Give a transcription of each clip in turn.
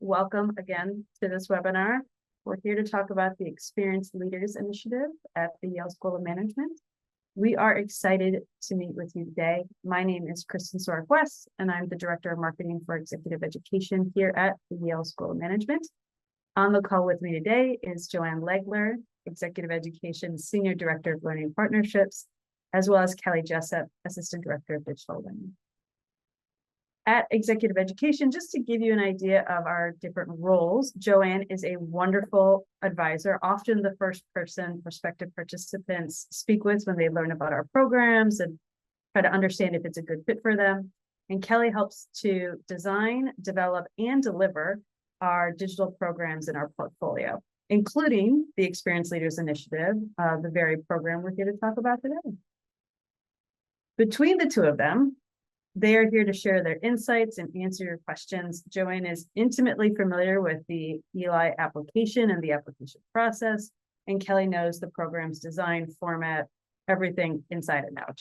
welcome again to this webinar. We're here to talk about the Experienced Leaders Initiative at the Yale School of Management. We are excited to meet with you today. My name is Kristen Sorek-West, and I'm the Director of Marketing for Executive Education here at the Yale School of Management. On the call with me today is Joanne Legler, Executive Education Senior Director of Learning Partnerships, as well as Kelly Jessup, Assistant Director of Digital Learning. At Executive Education, just to give you an idea of our different roles, Joanne is a wonderful advisor, often the first person prospective participants speak with when they learn about our programs and try to understand if it's a good fit for them. And Kelly helps to design, develop, and deliver our digital programs in our portfolio, including the Experienced Leaders Initiative, the very program we're here to talk about today. Between the two of them, they are here to share their insights and answer your questions. Joanne is intimately familiar with the ELI application and the application process, and Kelly knows the program's design, format, everything inside and out.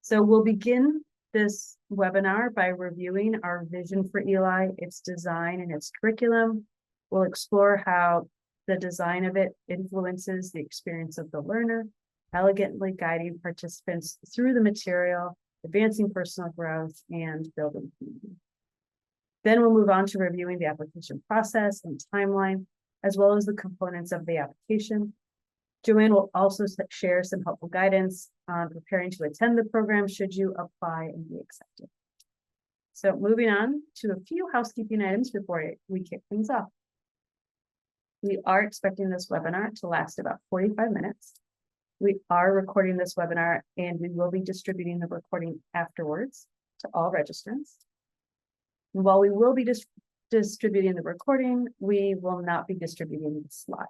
So we'll begin this webinar by reviewing our vision for ELI, its design and its curriculum. We'll explore how the design of it influences the experience of the learner, elegantly guiding participants through the material, advancing personal growth, and building community. Then we'll move on to reviewing the application process and timeline, as well as the components of the application. Joanne will also share some helpful guidance on preparing to attend the program should you apply and be accepted. So moving on to a few housekeeping items before we kick things off. We are expecting this webinar to last about 45 minutes. We are recording this webinar, and we will be distributing the recording afterwards to all registrants. And while we will be distributing the recording, we will not be distributing the slides.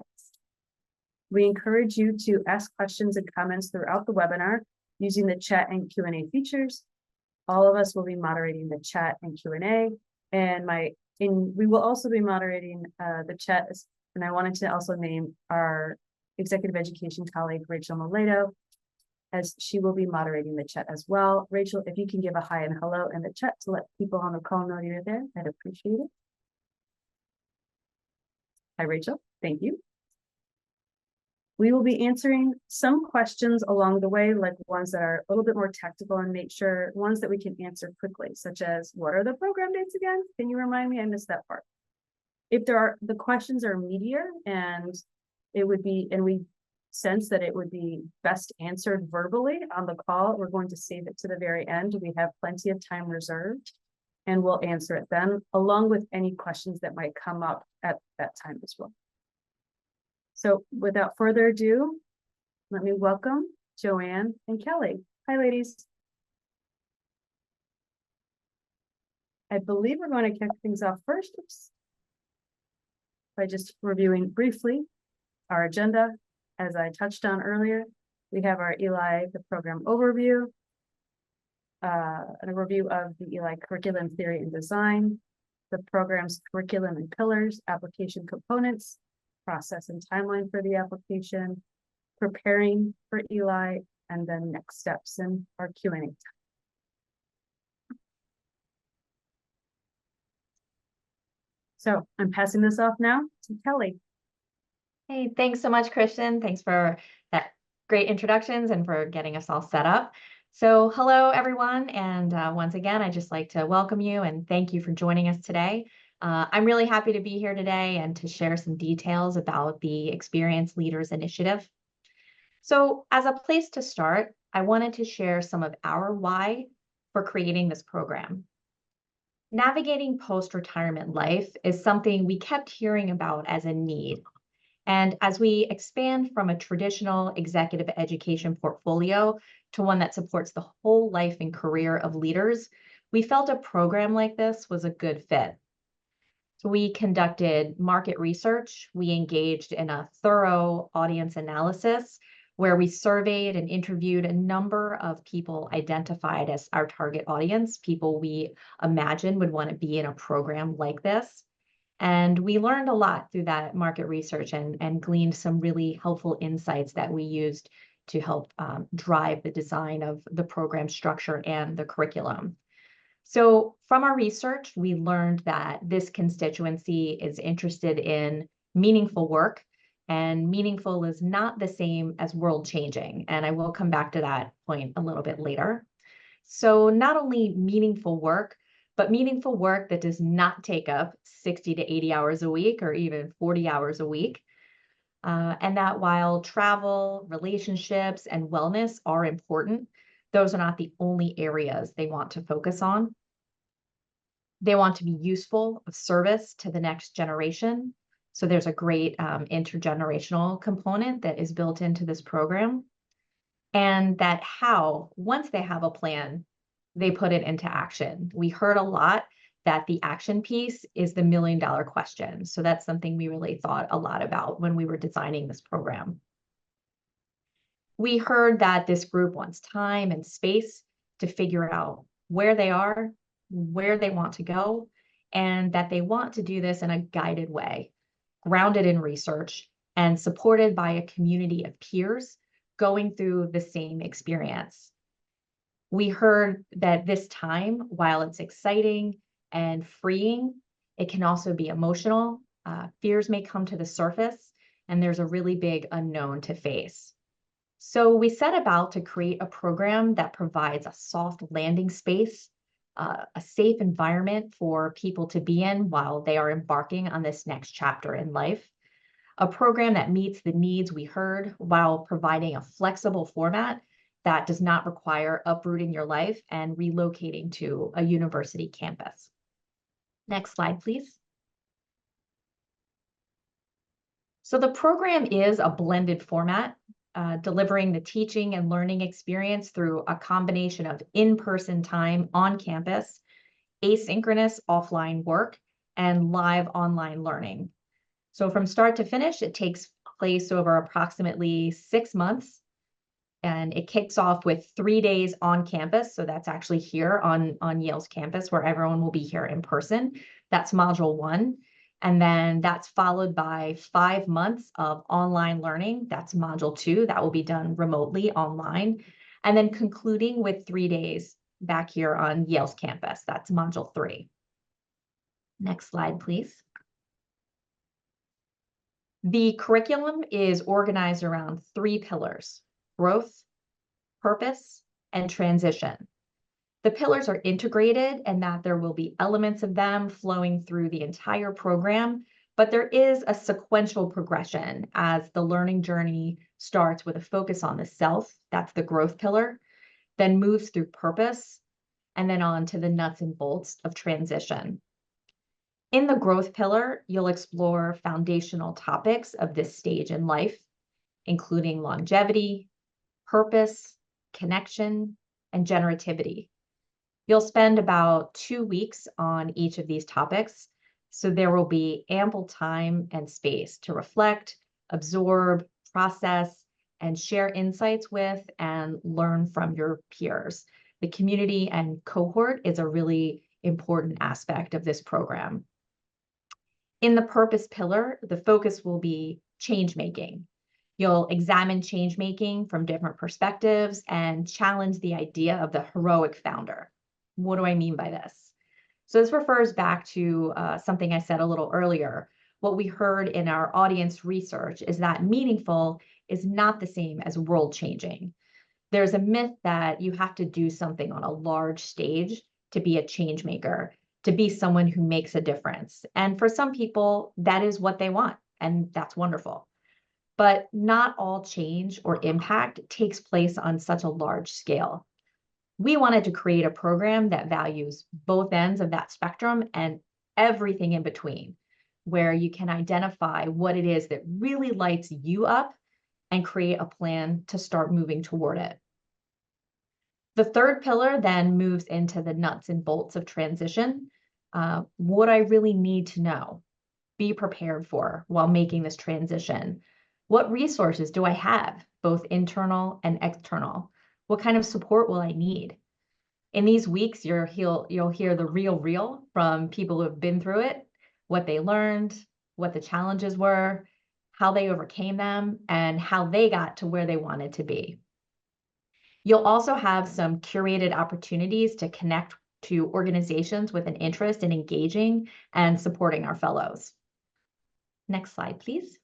We encourage you to ask questions and comments throughout the webinar using the chat and Q&A features. All of us will be moderating the chat and Q&A, and we will also be moderating the chat. And I wanted to also name our Executive Education colleague, Rachel Mileto, as she will be moderating the chat as well. Rachel, if you can give a hi and hello in the chat to let people on the call know you're there, I'd appreciate it. Hi, Rachel. Thank you. We will be answering some questions along the way, like ones that are a little bit more tactical in nature, ones that we can answer quickly, such as, what are the program dates again? Can you remind me? I missed that part. If the questions are meatier and we sense that it would be best answered verbally on the call, we're going to save it to the very end. We have plenty of time reserved, and we'll answer it then, along with any questions that might come up at that time as well. So without further ado, let me welcome Joanne and Kelly. Hi, ladies. I believe we're going to kick things off first by just reviewing briefly our agenda. As I touched on earlier, we have our ELI, the program overview, and a review of the ELI curriculum theory and design, the program's curriculum and pillars, application components, process and timeline for the application, preparing for ELI, and then next steps in our Q&A. So I'm passing this off now to Kelly. Hey, thanks so much, Kristen. Thanks for that great introductions and for getting us all set up. So hello, everyone. And once again, I'd just like to welcome you and thank you for joining us today. I'm really happy to be here today and to share some details about the Experienced Leaders Initiative. So as a place to start, I wanted to share some of our why for creating this program. Navigating post-retirement life is something we kept hearing about as a need. And as we expand from a traditional executive education portfolio to one that supports the whole life and career of leaders, we felt a program like this was a good fit. So we conducted market research. We engaged in a thorough audience analysis where we surveyed and interviewed a number of people identified as our target audience, people we imagine would want to be in a program like this. And we learned a lot through that market research and gleaned some really helpful insights that we used to help drive the design of the program structure and the curriculum. So from our research, we learned that this constituency is interested in meaningful work, and meaningful is not the same as world changing. And I will come back to that point a little bit later. So not only meaningful work, but meaningful work that does not take up 60 to 80 hours a week or even 40 hours a week. And that while travel, relationships, and wellness are important, those are not the only areas they want to focus on. They want to be useful, of service to the next generation. So there's a great intergenerational component that is built into this program. And that how, once they have a plan, they put it into action. We heard a lot that the action piece is the $1,000,000 question. So that's something we really thought a lot about when we were designing this program. We heard that this group wants time and space to figure out where they are, where they want to go, and that they want to do this in a guided way, grounded in research and supported by a community of peers going through the same experience. We heard that this time, while it's exciting and freeing, it can also be emotional. Fears may come to the surface, and there's a really big unknown to face. So we set about to create a program that provides a soft landing space, a safe environment for people to be in while they are embarking on this next chapter in life, a program that meets the needs we heard while providing a flexible format that does not require uprooting your life and relocating to a university campus. Next slide, please. So the program is a blended format, delivering the teaching and learning experience through a combination of in-person time on campus, asynchronous offline work, and live online learning. So from start to finish, it takes place over approximately 6 months, and it kicks off with 3 days on campus. So that's actually here on Yale's campus where everyone will be here in person. That's module 1. And then that's followed by 5 months of online learning. That's module 2. That will be done remotely online. And then concluding with 3 days back here on Yale's campus. That's module 3. Next slide, please. The curriculum is organized around 3 pillars: growth, purpose, and transition. The pillars are integrated and that there will be elements of them flowing through the entire program, but there is a sequential progression as the learning journey starts with a focus on the self, that's the growth pillar, then moves through purpose, and then on to the nuts and bolts of transition. In the growth pillar, you'll explore foundational topics of this stage in life, including longevity, purpose, connection, and generativity. You'll spend about 2 weeks on each of these topics, so there will be ample time and space to reflect, absorb, process, and share insights with and learn from your peers. The community and cohort is a really important aspect of this program. In the purpose pillar, the focus will be change making. You'll examine change making from different perspectives and challenge the idea of the heroic founder. What do I mean by this? So this refers back to something I said a little earlier. What we heard in our audience research is that meaningful is not the same as world changing. There's a myth that you have to do something on a large stage to be a change maker, to be someone who makes a difference. And for some people, that is what they want, and that's wonderful. But not all change or impact takes place on such a large scale. We wanted to create a program that values both ends of that spectrum and everything in between, where you can identify what it is that really lights you up and create a plan to start moving toward it. The third pillar then moves into the nuts and bolts of transition. What I really need to know, be prepared for while making this transition. What resources do I have, both internal and external? What kind of support will I need? In these weeks, you'll hear the real from people who have been through it, what they learned, what the challenges were, how they overcame them, and how they got to where they wanted to be. You'll also have some curated opportunities to connect to organizations with an interest in engaging and supporting our fellows. Next slide, please.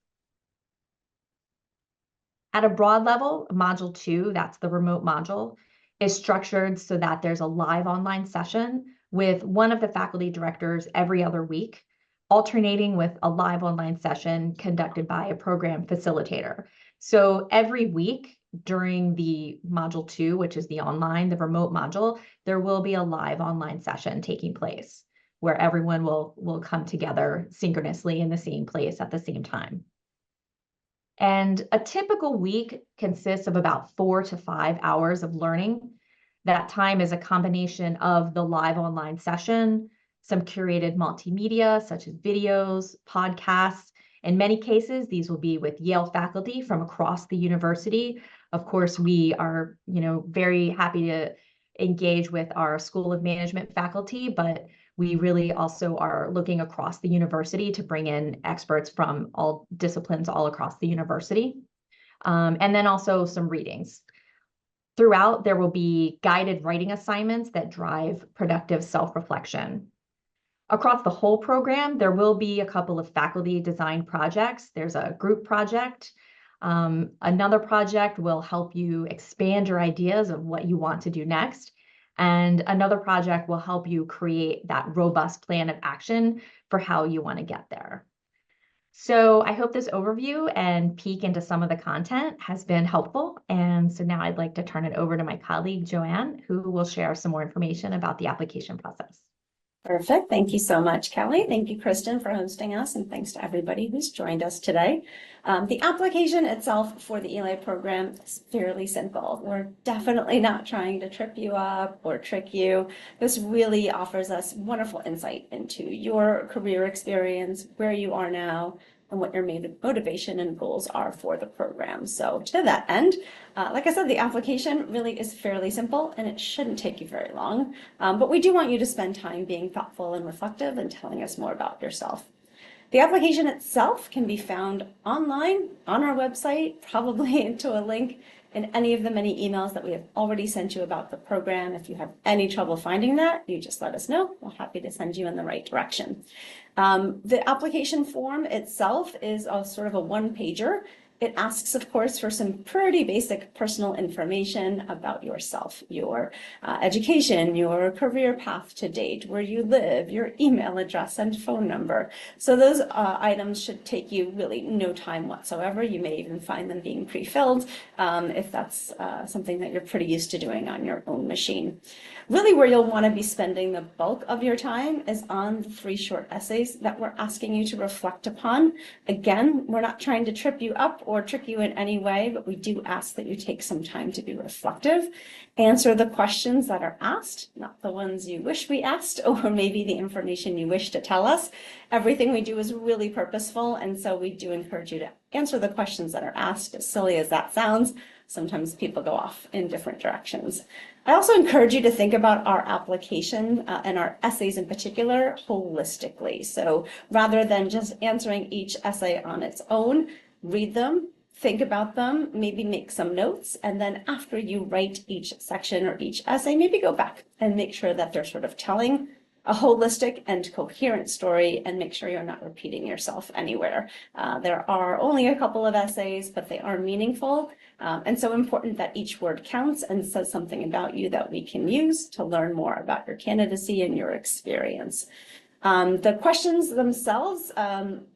At a broad level, Module 2, that's the remote module, is structured so that there's a live online session with one of the faculty directors every other week, alternating with a live online session conducted by a program facilitator. So every week during the Module 2, which is the remote module, there will be a live online session taking place where everyone will come together synchronously in the same place at the same time. And a typical week consists of about 4 to 5 hours of learning. That time is a combination of the live online session, some curated multimedia, such as videos, podcasts. In many cases, these will be with Yale faculty from across the university. Of course, we are, very happy to engage with our School of Management faculty, but we really also are looking across the university to bring in experts from all disciplines all across the university. And then also some readings. Throughout, there will be guided writing assignments that drive productive self-reflection. Across the whole program, there will be a couple of faculty design projects. There's a group project. Another project will help you expand your ideas of what you want to do next. And another project will help you create that robust plan of action for how you want to get there. So I hope this overview and peek into some of the content has been helpful. And so now I'd like to turn it over to my colleague, Joanne, who will share some more information about the application process. Perfect. Thank you so much, Kelly. Thank you, Kristen, for hosting us, and thanks to everybody who's joined us today. The application itself for the ELI program is fairly simple. We're definitely not trying to trip you up or trick you. This really offers us wonderful insight into your career experience, where you are now, and what your motivation and goals are for the program. So to that end, like I said, the application really is fairly simple and it shouldn't take you very long. But we do want you to spend time being thoughtful and reflective and telling us more about yourself. The application itself can be found online on our website, probably into a link in any of the many emails that we have already sent you about the program. If you have any trouble finding that, you just let us know. We're happy to send you in the right direction. The application form itself is a sort of a one-pager. It asks, of course, for some pretty basic personal information about yourself, your education, your career path to date, where you live, your email address and phone number. So those items should take you really no time whatsoever. You may even find them being pre-filled if that's something that you're pretty used to doing on your own machine. Really, where you'll want to be spending the bulk of your time is on the 3 short essays that we're asking you to reflect upon. Again, we're not trying to trip you up or trick you in any way, but we do ask that you take some time to be reflective, answer the questions that are asked, not the ones you wish we asked, or maybe the information you wish to tell us. Everything we do is really purposeful, and so we do encourage you to answer the questions that are asked, as silly as that sounds. Sometimes people go off in different directions. I also encourage you to think about our application and our essays in particular holistically. So rather than just answering each essay on its own, read them, think about them, maybe make some notes, and then after you write each section or each essay, maybe go back and make sure that they're sort of telling a holistic and coherent story, and make sure you're not repeating yourself anywhere. There are only a couple of essays, but they are meaningful, and so important that each word counts and says something about you that we can use to learn more about your candidacy and your experience. The questions themselves,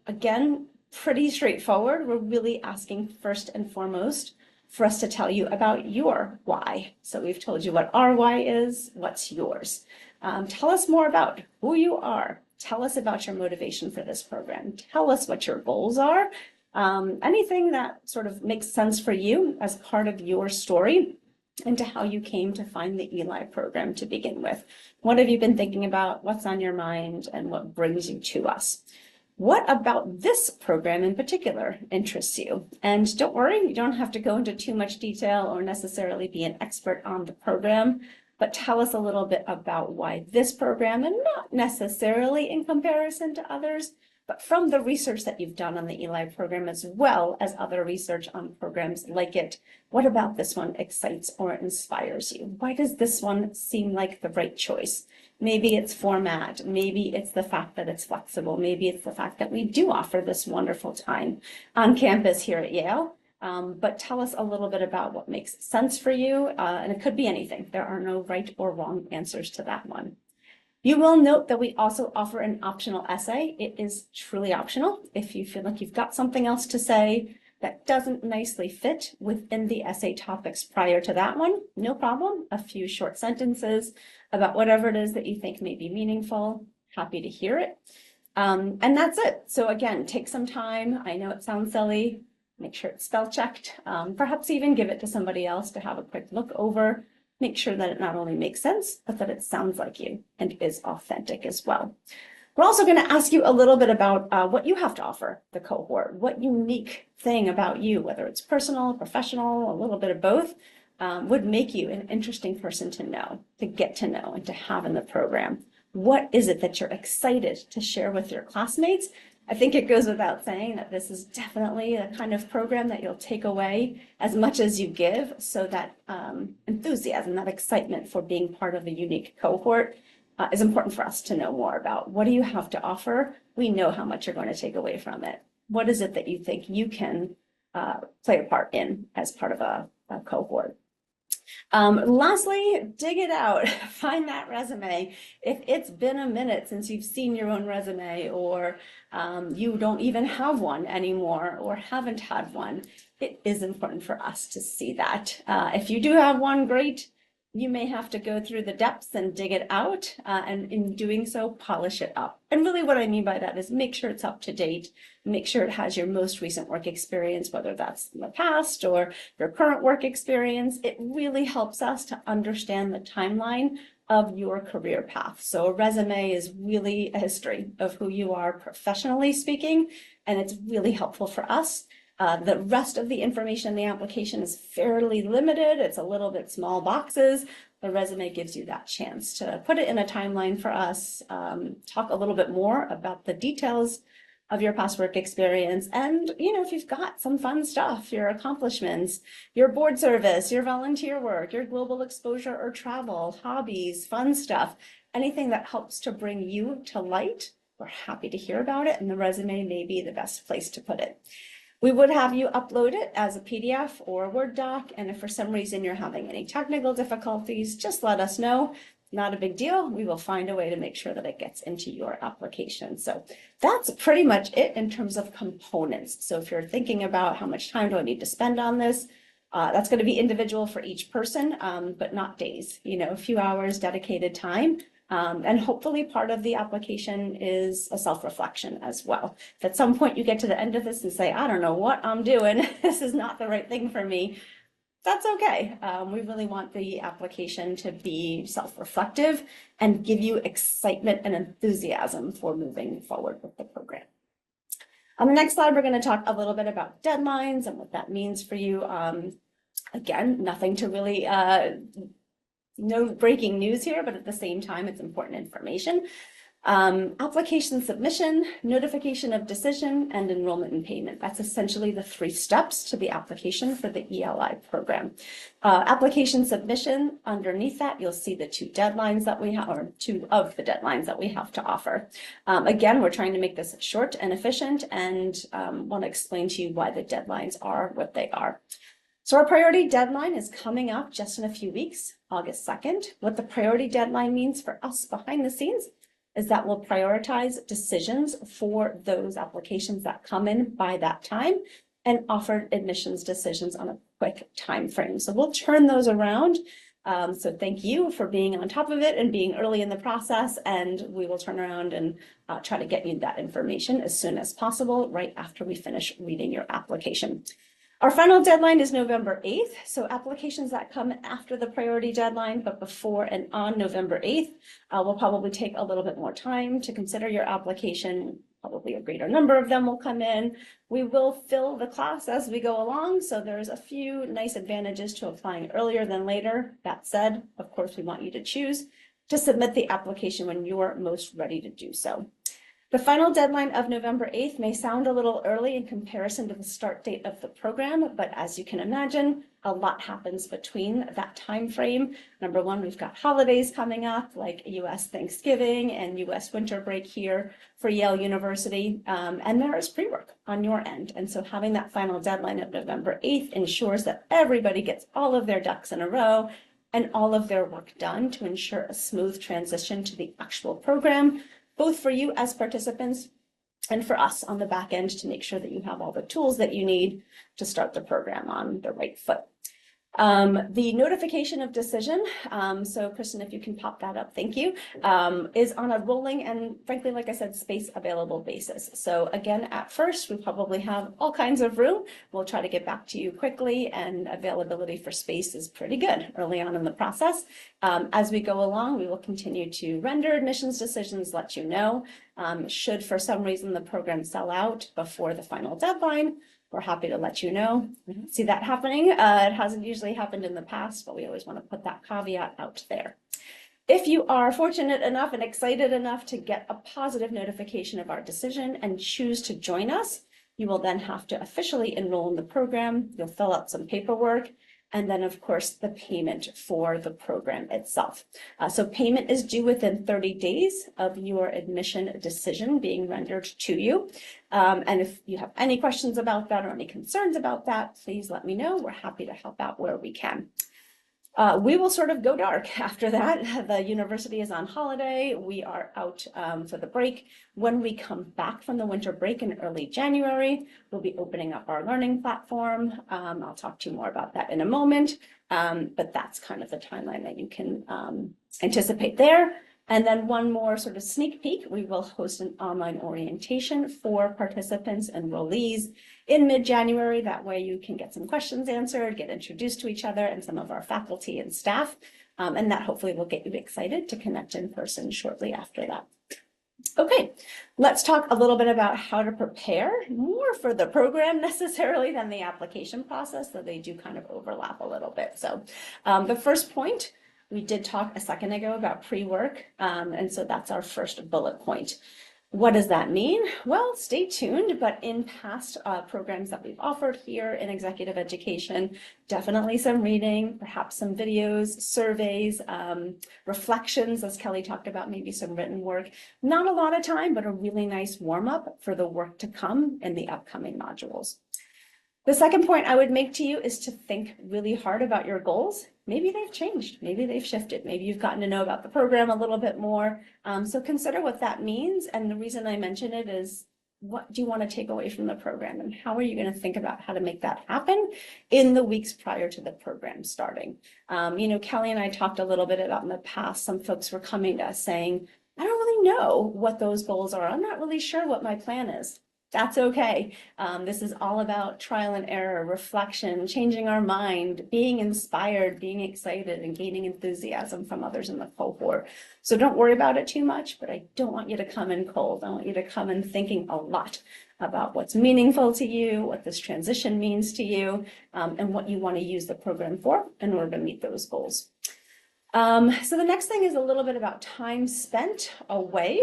again, pretty straightforward. We're really asking first and foremost for us to tell you about your why. So we've told you what our why is, what's yours. Tell us more about who you are. Tell us about your motivation for this program. Tell us what your goals are. Anything that sort of makes sense for you as part of your story into how you came to find the ELI program to begin with. What have you been thinking about? What's on your mind? And what brings you to us? What about this program in particular interests you? And don't worry, you don't have to go into too much detail or necessarily be an expert on the program, but tell us a little bit about why this program, and not necessarily in comparison to others, but from the research that you've done on the Eli program, as well as other research on programs like it, what about this one excites or inspires you? Why does this one seem like the right choice? Maybe it's format, maybe it's the fact that it's flexible, maybe it's the fact that we do offer this wonderful time on campus here at Yale. But tell us a little bit about what makes sense for you, and it could be anything. There are no right or wrong answers to that one. You will note that we also offer an optional essay. It is truly optional. If you feel like you've got something else to say that doesn't nicely fit within the essay topics prior to that one, no problem. A few short sentences about whatever it is that you think may be meaningful. Happy to hear it. And that's it. So again, take some time. I know it sounds silly. Make sure it's spell checked. Perhaps even give it to somebody else to have a quick look over. Make sure that it not only makes sense, but that it sounds like you and is authentic as well. We're also going to ask you a little bit about what you have to offer the cohort, what unique thing about you, whether it's personal, professional, a little bit of both, would make you an interesting person to know, to get to know, and to have in the program. What is it that you're excited to share with your classmates? I think it goes without saying that this is definitely a kind of program that you'll take away as much as you give, so that enthusiasm, that excitement for being part of a unique cohort is important for us to know more about. What do you have to offer? We know how much you're going to take away from it. What is it that you think you can play a part in as part of a cohort? Lastly, dig it out, find that resume. If it's been a minute since you've seen your own resume, or you don't even have one anymore or haven't had one, it is important for us to see that. If you do have one, great. You may have to go through the depths and dig it out, and in doing so, polish it up. And really what I mean by that is make sure it's up to date, make sure it has your most recent work experience, whether that's in the past or your current work experience. It really helps us to understand the timeline of your career path. So a resume is really a history of who you are professionally speaking, and it's really helpful for us. The rest of the information in the application is fairly limited. It's a little bit small boxes. The resume gives you that chance to put it in a timeline for us, talk a little bit more about the details of your past work experience. And, if you've got some fun stuff, your accomplishments, your board service, your volunteer work, your global exposure or travel, hobbies, fun stuff, anything that helps to bring you to light, we're happy to hear about it. And the resume may be the best place to put it. We would have you upload it as a PDF or a Word doc, and if for some reason you're having any technical difficulties, just let us know. Not a big deal. We will find a way to make sure that it gets into your application. So that's pretty much it in terms of components. So if you're thinking about how much time do I need to spend on this, that's going to be individual for each person, but not days, a few hours dedicated time. And hopefully part of the application is a self-reflection as well. If at some point you get to the end of this and say, I don't know what I'm doing, this is not the right thing for me, that's okay. We really want the application to be self-reflective and give you excitement and enthusiasm for moving forward with the program. On the next slide, we're going to talk a little bit about deadlines and what that means for you. Again, nothing to really no breaking news here, but at the same time, it's important information. Application submission, notification of decision, and enrollment and payment. That's essentially the 3 steps to the application for the ELI program. Application submission, underneath that, you'll see the 2 deadlines that we have, or 2 of the deadlines that we have to offer. Again, we're trying to make this short and efficient, and want to explain to you why the deadlines are what they are. So our priority deadline is coming up just in a few weeks, August 2nd. What the priority deadline means for us behind the scenes is that we'll prioritize decisions for those applications that come in by that time and offer admissions decisions on a quick time frame. So we'll turn those around. So thank you for being on top of it and being early in the process, and we will turn around and try to get you that information as soon as possible, right after we finish reading your application. Our final deadline is November 8th, so applications that come after the priority deadline, but before and on November 8th, will probably take a little bit more time to consider your application. Probably a greater number of them will come in. We will fill the class as we go along, so there's a few nice advantages to applying earlier than later. That said, of course, we want you to choose to submit the application when you're most ready to do so. The final deadline of November 8th may sound a little early in comparison to the start date of the program, but as you can imagine, a lot happens between that time frame. Number one, we've got holidays coming up like US Thanksgiving and US winter break here for Yale University, and there is pre-work on your end. And so having that final deadline of November 8th ensures that everybody gets all of their ducks in a row and all of their work done to ensure a smooth transition to the actual program, both for you as participants and for us on the back end to make sure that you have all the tools that you need to start the program on the right foot. The notification of decision, so Kristen, if you can pop that up, thank you, is on a rolling and frankly, like I said, space available basis. So again, at first, we probably have all kinds of room. We'll try to get back to you quickly, and availability for space is pretty good early on in the process. As we go along, we will continue to render admissions decisions, let you know. Should for some reason the program sell out before the final deadline, we're happy to let you know. We don't see that happening. It hasn't usually happened in the past, but we always want to put that caveat out there. If you are fortunate enough and excited enough to get a positive notification of our decision and choose to join us, you will then have to officially enroll in the program. You'll fill out some paperwork, and then of course the payment for the program itself. So payment is due within 30 days of your admission decision being rendered to you. And if you have any questions about that or any concerns about that, please let me know. We're happy to help out where we can. We will sort of go dark after that. The university is on holiday. We are out for the break. When we come back from the winter break in early January, we'll be opening up our learning platform. I'll talk to you more about that in a moment, but that's kind of the timeline that you can anticipate there. And then one more sort of sneak peek, we will host an online orientation for participants and enrollees in mid-January. That way you can get some questions answered, get introduced to each other and some of our faculty and staff. And that hopefully will get you excited to connect in person shortly after that. Okay, let's talk a little bit about how to prepare more for the program necessarily than the application process, though they do kind of overlap a little bit. So the first point, we did talk a second ago about pre-work, and so that's our first bullet point. What does that mean? Well, stay tuned, but in past programs that we've offered here in executive education, definitely some reading, perhaps some videos, surveys, reflections, as Kelly talked about, maybe some written work. Not a lot of time, but a really nice warm-up for the work to come in the upcoming modules. The second point I would make to you is to think really hard about your goals. Maybe they've changed, maybe they've shifted, maybe you've gotten to know about the program a little bit more. So consider what that means. And the reason I mention it is, what do you want to take away from the program? And how are you going to think about how to make that happen in the weeks prior to the program starting? You know, Kelly and I talked a little bit about in the past, some folks were coming to us saying, I don't really know what those goals are. I'm not really sure what my plan is. That's okay. This is all about trial and error, reflection, changing our mind, being inspired, being excited, and gaining enthusiasm from others in the cohort. So don't worry about it too much, but I don't want you to come in cold. I want you to come in thinking a lot about what's meaningful to you, what this transition means to you, and what you want to use the program for in order to meet those goals. So the next thing is a little bit about time spent away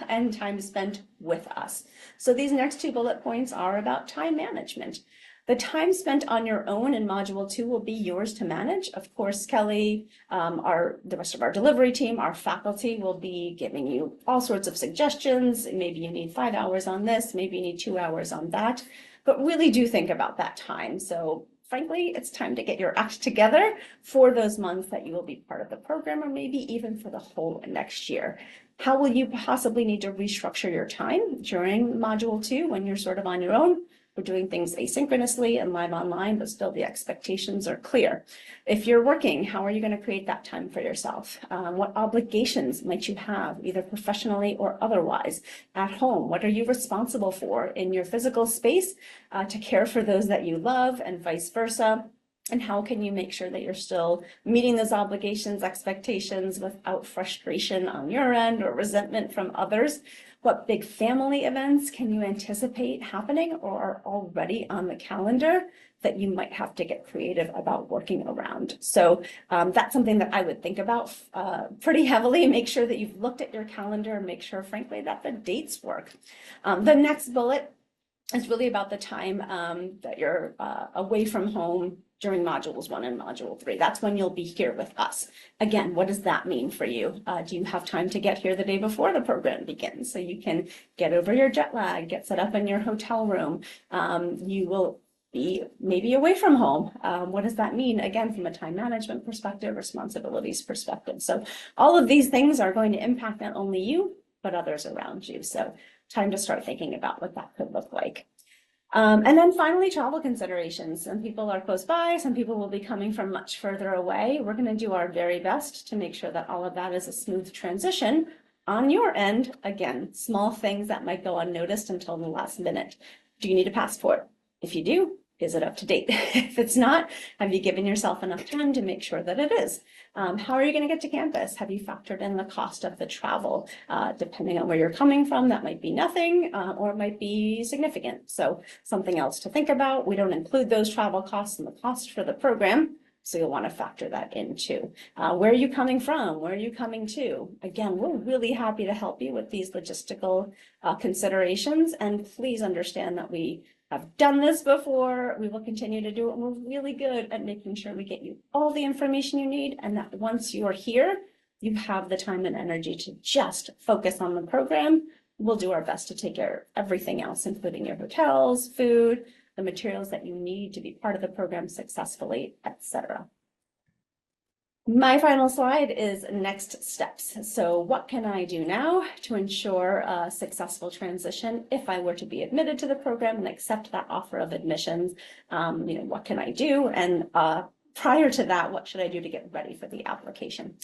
and time spent with us. So these next two bullet points are about time management. The time spent on your own in Module 2 will be yours to manage. Of course, Kelly, the rest of our delivery team, our faculty will be giving you all sorts of suggestions. Maybe you need 5 hours on this, maybe you need 2 hours on that, but really do think about that time. So frankly, it's time to get your act together for those months that you will be part of the program, or maybe even for the whole next year. How will you possibly need to restructure your time during Module 2 when you're sort of on your own? We're doing things asynchronously and live online, but still the expectations are clear. If you're working, how are you going to create that time for yourself? What obligations might you have, either professionally or otherwise, at home? What are you responsible for in your physical space to care for those that you love, and vice versa? And how can you make sure that you're still meeting those obligations, expectations without frustration on your end or resentment from others? What big family events can you anticipate happening or are already on the calendar that you might have to get creative about working around? So that's something that I would think about pretty heavily. Make sure that you've looked at your calendar and make sure, frankly, that the dates work. The next bullet is really about the time that you're away from home during modules 1 and module 3. That's when you'll be here with us. Again, what does that mean for you? Do you have time to get here the day before the program begins so you can get over your jet lag, get set up in your hotel room? You will be maybe away from home. What does that mean? Again, from a time management perspective, responsibilities perspective. So all of these things are going to impact not only you, but others around you. So time to start thinking about what that could look like. And then finally, travel considerations. Some people are close by, some people will be coming from much further away. We're going to do our very best to make sure that all of that is a smooth transition on your end. Again, small things that might go unnoticed until the last minute. Do you need a passport? If you do, is it up to date? If it's not, have you given yourself enough time to make sure that it is? How are you going to get to campus? Have you factored in the cost of the travel? Depending on where you're coming from, that might be nothing or it might be significant. So something else to think about. We don't include those travel costs in the cost for the program. So you'll want to factor that in too. Where are you coming from? Where are you coming to? Again, we're really happy to help you with these logistical considerations. And please understand that we have done this before. We will continue to do it. We're really good at making sure we get you all the information you need, and that once you're here, you have the time and energy to just focus on the program. We'll do our best to take care of everything else, including your hotels, food, the materials that you need to be part of the program successfully, etc. My final slide is next steps. So what can I do now to ensure a successful transition if I were to be admitted to the program and accept that offer of admissions? What can I do? And prior to that, what should I do to get ready for the application?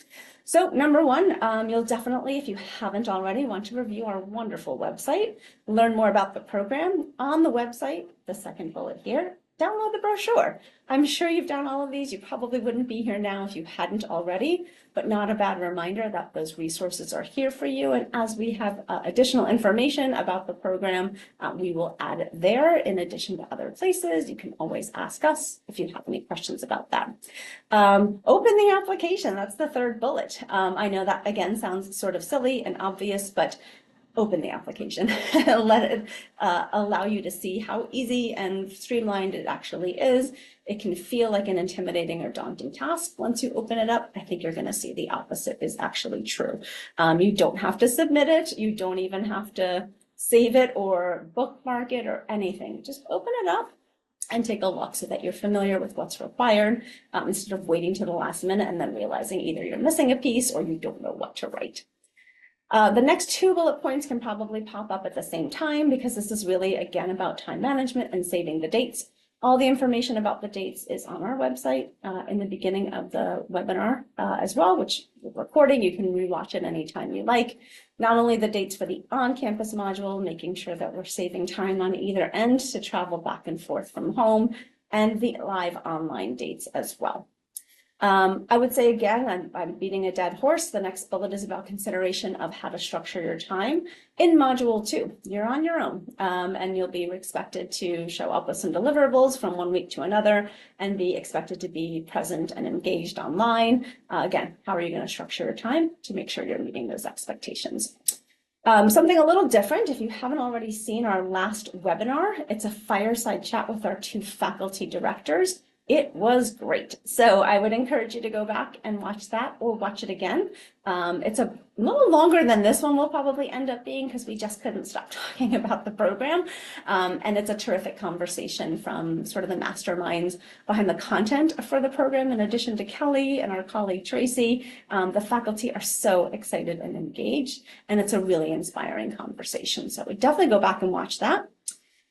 So number one, you'll definitely, if you haven't already, want to review our wonderful website, learn more about the program. On the website, the second bullet here, download the brochure. I'm sure you've done all of these. You probably wouldn't be here now if you hadn't already, but not a bad reminder that those resources are here for you. And as we have additional information about the program, we will add it there in addition to other places. You can always ask us if you have any questions about that. Open the application. That's the third bullet. I know that again sounds sort of silly and obvious, but open the application. Let it allow you to see how easy and streamlined it actually is. It can feel like an intimidating or daunting task. Once you open it up, I think you're going to see the opposite is actually true. You don't have to submit it. You don't even have to save it or bookmark it or anything. Just open it up and take a look so that you're familiar with what's required instead of waiting to the last minute and then realizing either you're missing a piece or you don't know what to write. The next two bullet points can probably pop up at the same time because this is really, again, about time management and saving the dates. All the information about the dates is on our website in the beginning of the webinar as well, which we're recording. You can rewatch it anytime you like. Not only the dates for the on-campus module, making sure that we're saving time on either end to travel back and forth from home, and the live online dates as well. I would say again, I'm beating a dead horse. The next bullet is about consideration of how to structure your time. In module 2, you're on your own and you'll be expected to show up with some deliverables from one week to another and be expected to be present and engaged online. Again, how are you going to structure your time to make sure you're meeting those expectations? Something a little different, if you haven't already seen our last webinar, it's a fireside chat with our 2 faculty directors. It was great. So I would encourage you to go back and watch that or watch it again. It's a little longer than this one will probably end up being because we just couldn't stop talking about the program. And it's a terrific conversation from sort of the masterminds behind the content for the program. In addition to Kelly and our colleague Tracy, the faculty are so excited and engaged, and it's a really inspiring conversation. So we definitely go back and watch that.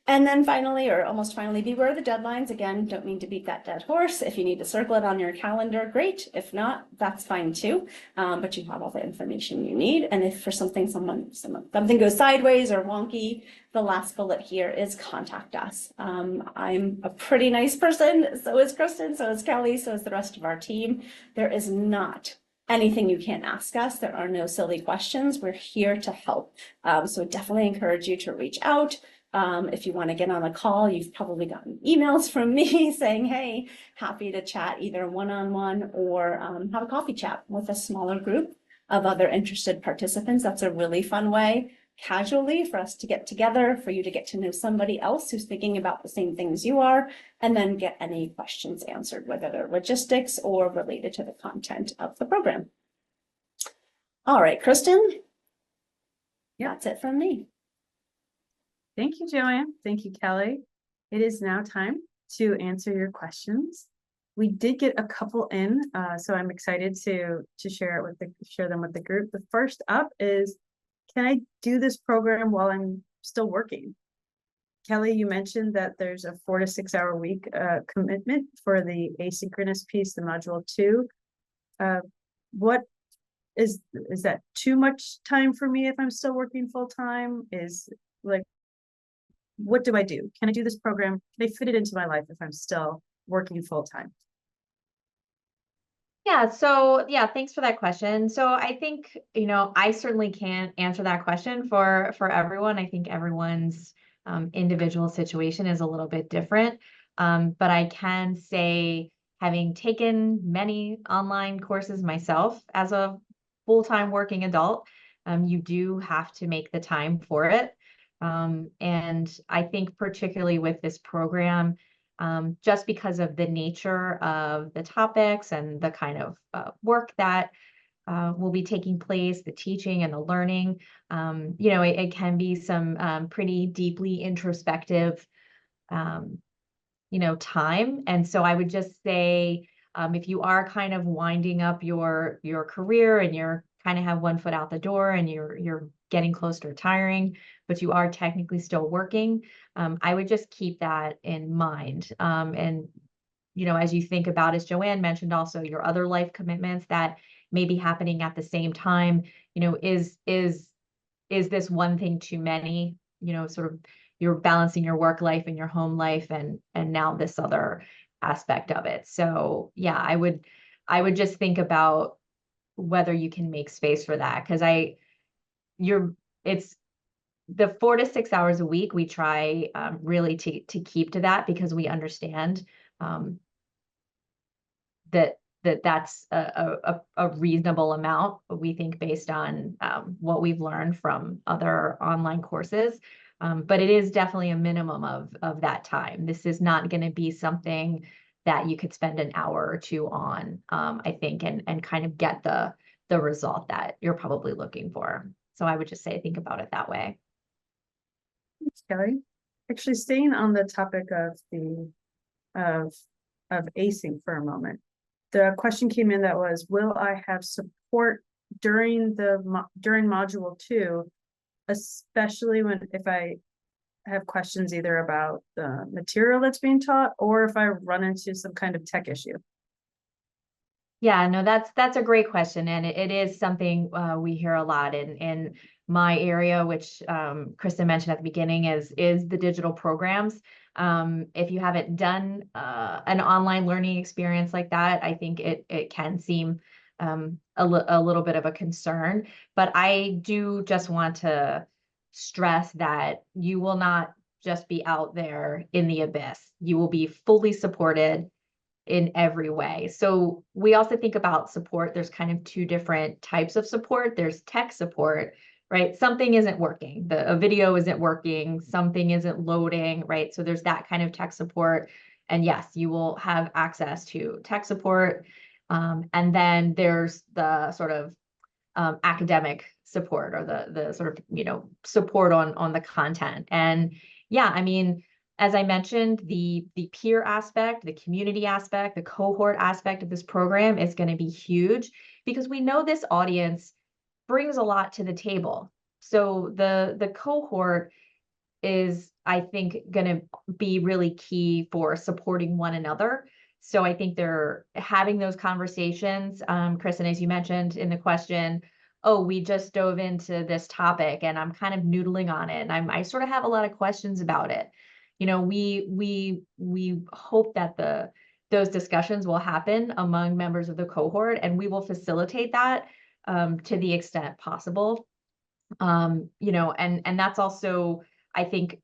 And then finally, or almost finally, beware of the deadlines. Again, don't mean to beat that dead horse. If you need to circle it on your calendar, great. If not, that's fine too. But you have all the information you need. And if for something goes sideways or wonky, the last bullet here is contact us. I'm a pretty nice person. So is Kristen, so is Kelly, so is the rest of our team. There is not anything you can't ask us. There are no silly questions. We're here to help. So definitely encourage you to reach out. If you want to get on a call, you've probably gotten emails from me saying, hey, happy to chat either one-on-one or have a coffee chat with a smaller group of other interested participants. That's a really fun way, casually, for us to get together, for you to get to know somebody else who's thinking about the same things you are, and then get any questions answered, whether they're logistics or related to the content of the program. All right, Kristen. Yep. That's it from me. Thank you, Joanne. Thank you, Kelly. It is now time to answer your questions. We did get a couple in, so I'm excited to share them with the group. The first up is, can I do this program while I'm still working? Kelly, you mentioned that there's a 4 to 6 hour week commitment for the asynchronous piece, the module 2. What is that too much time for me if I'm still working full time? What do I do? Can I do this program? Can I fit it into my life if I'm still working full time? Yeah, so yeah, thanks for that question. So I think, I certainly can't answer that question for everyone. I think everyone's individual situation is a little bit different. But I can say, having taken many online courses myself as a full-time working adult, you do have to make the time for it. And I think particularly with this program, just because of the nature of the topics and the kind of work that will be taking place, the teaching and the learning, it can be some pretty deeply introspective, time. And so I would just say, if you are kind of winding up your career and you're kind of have one foot out the door and you're getting close to retiring, but you are technically still working, I would just keep that in mind. And as you think about, as Joanne mentioned, also your other life commitments that may be happening at the same time, is this one thing too many? Sort of you're balancing your work life and your home life and now this other aspect of it. So yeah, I would just think about whether you can make space for that, because it's the 4 to 6 hours a week. We try really to keep to that, because we understand that's a reasonable amount, we think, based on what we've learned from other online courses. But it is definitely a minimum of that time. This is not going to be something that you could spend an hour or two on, I think, and kind of get the result that you're probably looking for. So I would just say, think about it that way. Thanks, Kelly. Actually, staying on the topic of async for a moment, the question came in that was, will I have support during module 2, especially if I have questions either about the material that's being taught or if I run into some kind of tech issue? Yeah, no, that's a great question, and it is something we hear a lot in my area, which Kristen mentioned at the beginning, is the digital programs. If you haven't done an online learning experience like that, I think it can seem a little bit of a concern. But I do just want to stress that you will not just be out there in the abyss. You will be fully supported in every way. So we also think about support. There's kind of 2 different types of support. There's tech support, right? Something isn't working. A video isn't working. Something isn't loading, right? So there's that kind of tech support. And yes, you will have access to tech support. And then there's the sort of academic support, or the sort of, support on the content. And yeah, I mean, as I mentioned, the peer aspect, the community aspect, the cohort aspect of this program is going to be huge, because we know this audience brings a lot to the table. So the cohort I think, going to be really key for supporting one another. So I think they're having those conversations. Kristen, as you mentioned in the question, oh, we just dove into this topic and I'm kind of noodling on it. And I sort of have a lot of questions about it. You know, we hope that those discussions will happen among members of the cohort, and we will facilitate that to the extent possible. You know, and that's also, I think,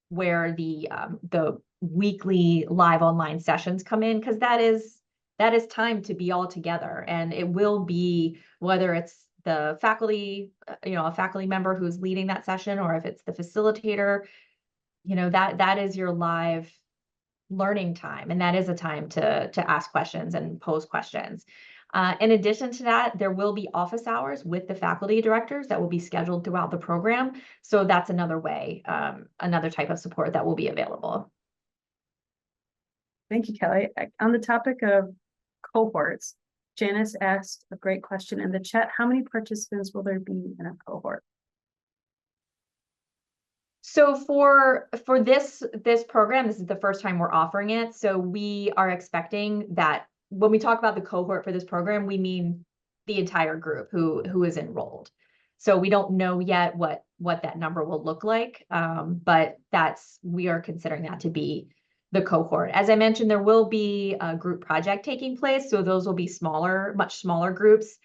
where the weekly live online sessions come in, because that is time to be all together. And it will be, whether it's the faculty, you know, a faculty member who's leading that session, or if it's the facilitator, you know, that is your live learning time. And that is a time to ask questions and pose questions. In addition to that, there will be office hours with the faculty directors that will be scheduled throughout the program. So that's another way, another type of support that will be available. Thank you, Kelly. On the topic of cohorts, Janice asked a great question in the chat. How many participants will there be in a cohort? So for this program, this is the first time we're offering it. So we are expecting that when we talk about the cohort for this program, we mean the entire group who is enrolled. So we don't know yet what that number will look like, but we are considering that to be the cohort. As I mentioned, there will be a group project taking place, so those will be smaller, much smaller groups.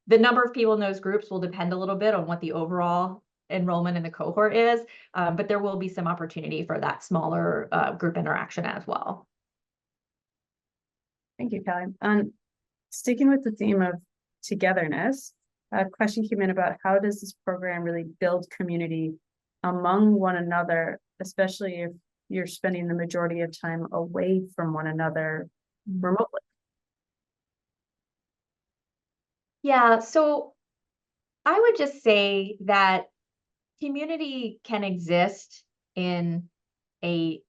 The number of people in those groups will depend a little bit on what the overall enrollment in the cohort is, but there will be some opportunity for that smaller group interaction as well. Thank you, Kelly. Sticking with the theme of togetherness, a question came in about how does this program really build community among one another, especially if you're spending the majority of time away from one another remotely? Yeah, so I would just say that community can exist in a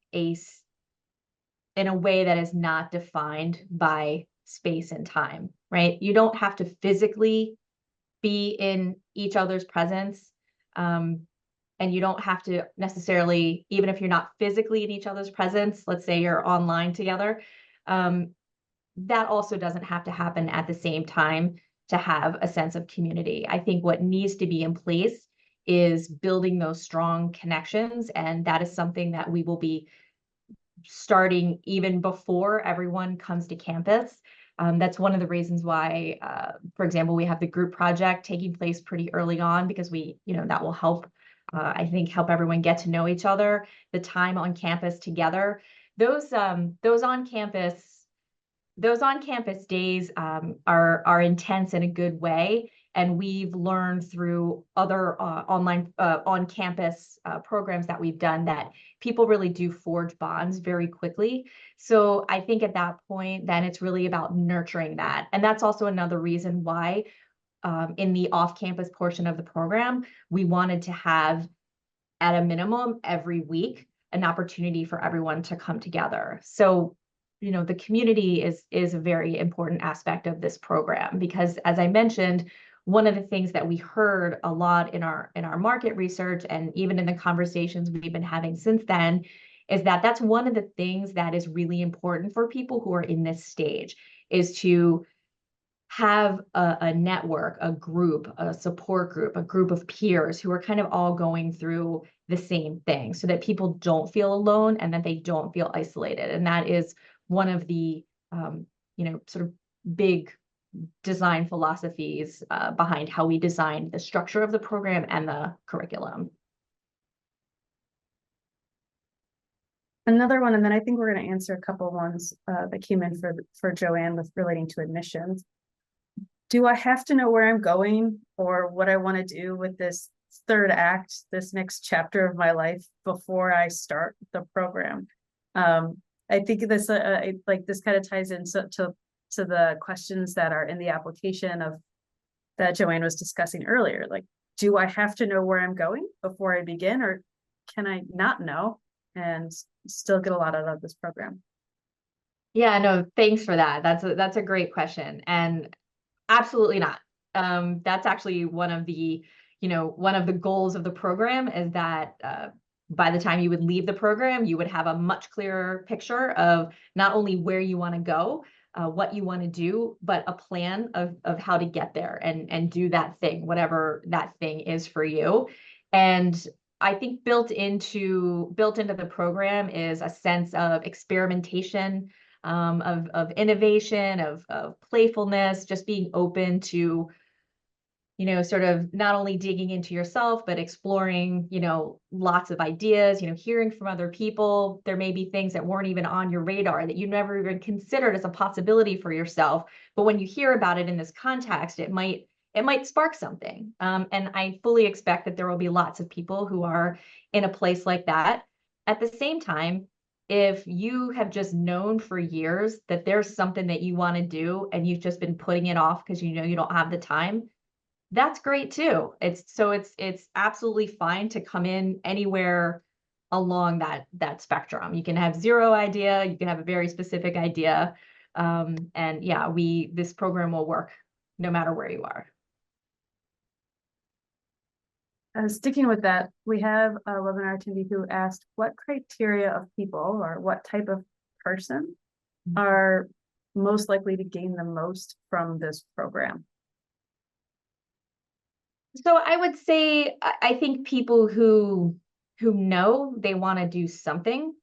way that is not defined by space and time, right? You don't have to physically be in each other's presence. And you don't have to necessarily, even if you're not physically in each other's presence, let's say you're online together, that also doesn't have to happen at the same time to have a sense of community. I think what needs to be in place is building those strong connections. And that is something that we will be starting even before everyone comes to campus. That's one of the reasons why, for example, we have the group project taking place pretty early on, because that will help, I think, help everyone get to know each other. The time on campus together, those on campus days are intense in a good way. And we've learned through other online on-campus programs that we've done that people really do forge bonds very quickly. So I think at that point, then it's really about nurturing that. And that's also another reason why in the off-campus portion of the program, we wanted to have, at a minimum, every week, an opportunity for everyone to come together. So the community is a very important aspect of this program, because, as I mentioned, one of the things that we heard a lot in our market research, and even in the conversations we've been having since then, is that that's one of the things that is really important for people who are in this stage, is to have a network, a group, a support group, a group of peers who are kind of all going through the same thing, so that people don't feel alone and that they don't feel isolated. And that is one of the sort of big design philosophies behind how we designed the structure of the program and the curriculum. Another one, and then I think we're going to answer a couple ones that came in for Joanne with relating to admissions. Do I have to know where I'm going or what I want to do with this third act, this next chapter of my life, before I start the program? I think this this kind of ties into to the questions that are in the application that Joanne was discussing earlier. Like, do I have to know where I'm going before I begin, or can I not know and still get a lot out of this program? Yeah, no, thanks for that. That's a great question. And absolutely not. That's actually one of the goals of the program, is that by the time you would leave the program, you would have a much clearer picture of not only where you want to go, what you want to do, but a plan of how to get there and do that thing, whatever that thing is for you. And I think built into the program is a sense of experimentation, of innovation, of playfulness, just being open to, sort of not only digging into yourself, but exploring, lots of ideas, hearing from other people. There may be things that weren't even on your radar that you never even considered as a possibility for yourself. But when you hear about it in this context, it might spark something. And I fully expect that there will be lots of people who are in a place like that. At the same time, if you have just known for years that there's something that you want to do and you've just been putting it off because you don't have the time, that's great too. It's absolutely fine to come in anywhere along that spectrum. You can have zero idea, you can have a very specific idea. And yeah, this program will work no matter where you are. Sticking with that, we have a webinar attendee who asked what criteria of people or what type of person are most likely to gain the most from this program. So I would say, I think people who know they want to do something,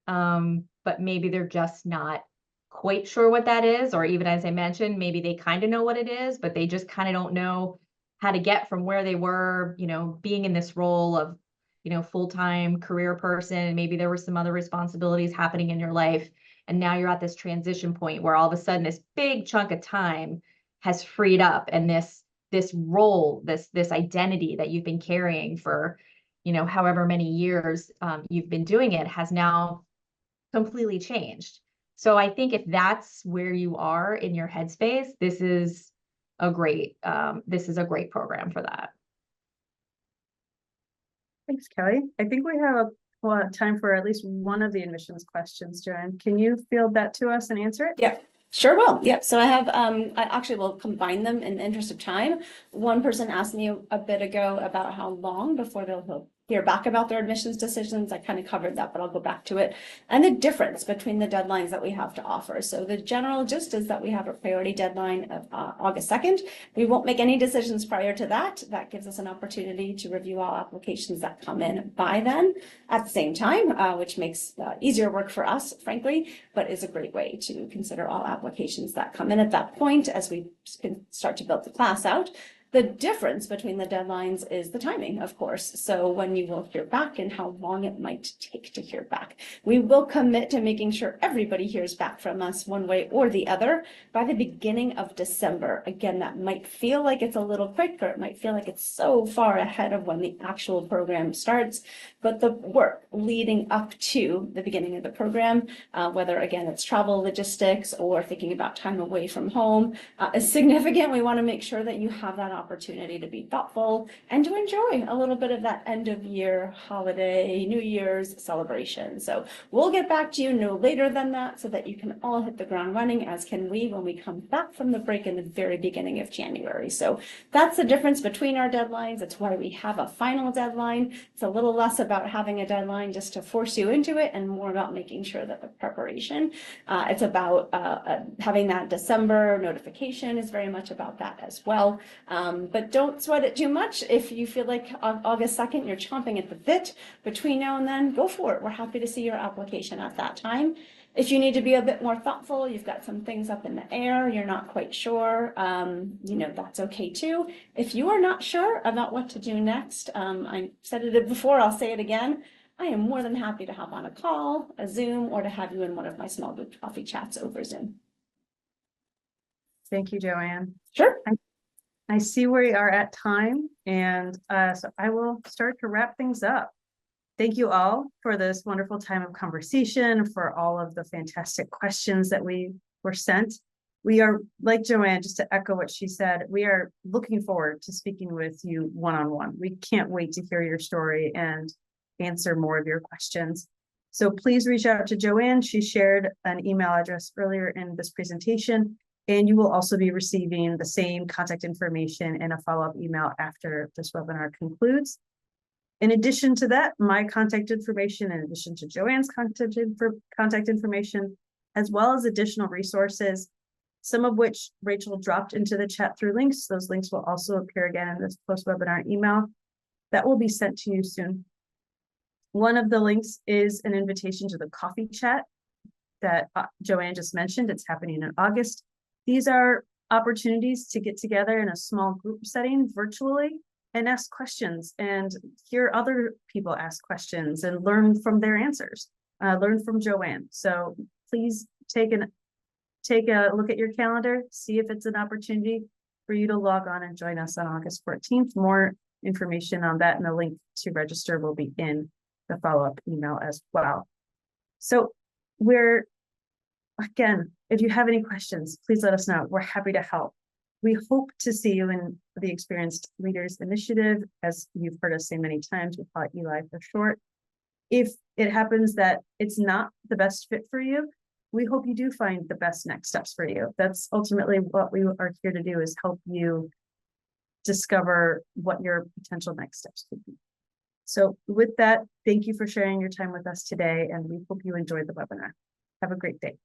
but maybe they're just not quite sure what that is, or even as I mentioned, maybe they kind of know what it is, but they just kind of don't know how to get from where they were, being in this role of, full-time career person. Maybe there were some other responsibilities happening in your life, and now you're at this transition point where all of a sudden this big chunk of time has freed up, and this role, this identity that you've been carrying for, however many years you've been doing it, has now completely changed. So I think if that's where you are in your headspace, this is a great program for that. Thanks, Kelly. I think we have time for at least one of the admissions questions. Joanne, can you field that to us and answer it? Yeah. Sure will. Yep. So I have, I actually will combine them in the interest of time. One person asked me a bit ago about how long before they'll hear back about their admissions decisions. I kind of covered that, but I'll go back to it. And the difference between the deadlines that we have to offer. So the general gist is that we have a priority deadline of August 2nd. We won't make any decisions prior to that. That gives us an opportunity to review all applications that come in by then at the same time, which makes easier work for us, frankly, but is a great way to consider all applications that come in at that point as we can start to build the class out. The difference between the deadlines is the timing, of course. So when you will hear back and how long it might take to hear back. We will commit to making sure everybody hears back from us one way or the other by the beginning of December. Again, that might feel like it's a little quick, or it might feel like it's so far ahead of when the actual program starts. But the work leading up to the beginning of the program, whether again it's travel logistics or thinking about time away from home, is significant. We want to make sure that you have that opportunity to be thoughtful and to enjoy a little bit of that end of year holiday, New Year's celebration. So we'll get back to you no later than that so that you can all hit the ground running, as can we when we come back from the break in the very beginning of January. So that's the difference between our deadlines. It's why we have a final deadline. It's a little less about having a deadline just to force you into it and more about making sure that the preparation, it's about having that December notification is very much about that as well. But don't sweat it too much. If you feel like on August 2nd, you're chomping at the bit between now and then, go for it. We're happy to see your application at that time. If you need to be a bit more thoughtful, you've got some things up in the air, you're not quite sure, that's okay too. If you are not sure about what to do next, I said it before, I'll say it again. I am more than happy to hop on a call, a Zoom, or to have you in one of my small group coffee chats over Zoom. Thank you, Joanne. Sure. I see we are at time, and so I will start to wrap things up. Thank you all for this wonderful time of conversation, for all of the fantastic questions that we were sent. We are, like Joanne, just to echo what she said, we are looking forward to speaking with you one-on-one. We can't wait to hear your story and answer more of your questions. So please reach out to Joanne. She shared an email address earlier in this presentation, and you will also be receiving the same contact information in a follow-up email after this webinar concludes. In addition to that, my contact information, in addition to Joanne's contact information, as well as additional resources, some of which Rachel dropped into the chat through links. Those links will also appear again in this post-webinar email that will be sent to you soon. One of the links is an invitation to the coffee chat that Joanne just mentioned. It's happening in August. These are opportunities to get together in a small group setting virtually and ask questions and hear other people ask questions and learn from their answers, learn from Joanne. So please take a look at your calendar, see if it's an opportunity for you to log on and join us on August 14th. More information on that and the link to register will be in the follow-up email as well. So again, if you have any questions, please let us know. We're happy to help. We hope to see you in the Experienced Leaders Initiative. As you've heard us say many times, we call it ELI for short. If it happens that it's not the best fit for you, we hope you do find the best next steps for you. That's ultimately what we are here to do, is help you discover what your potential next steps could be. So with that, thank you for sharing your time with us today, and we hope you enjoyed the webinar. Have a great day.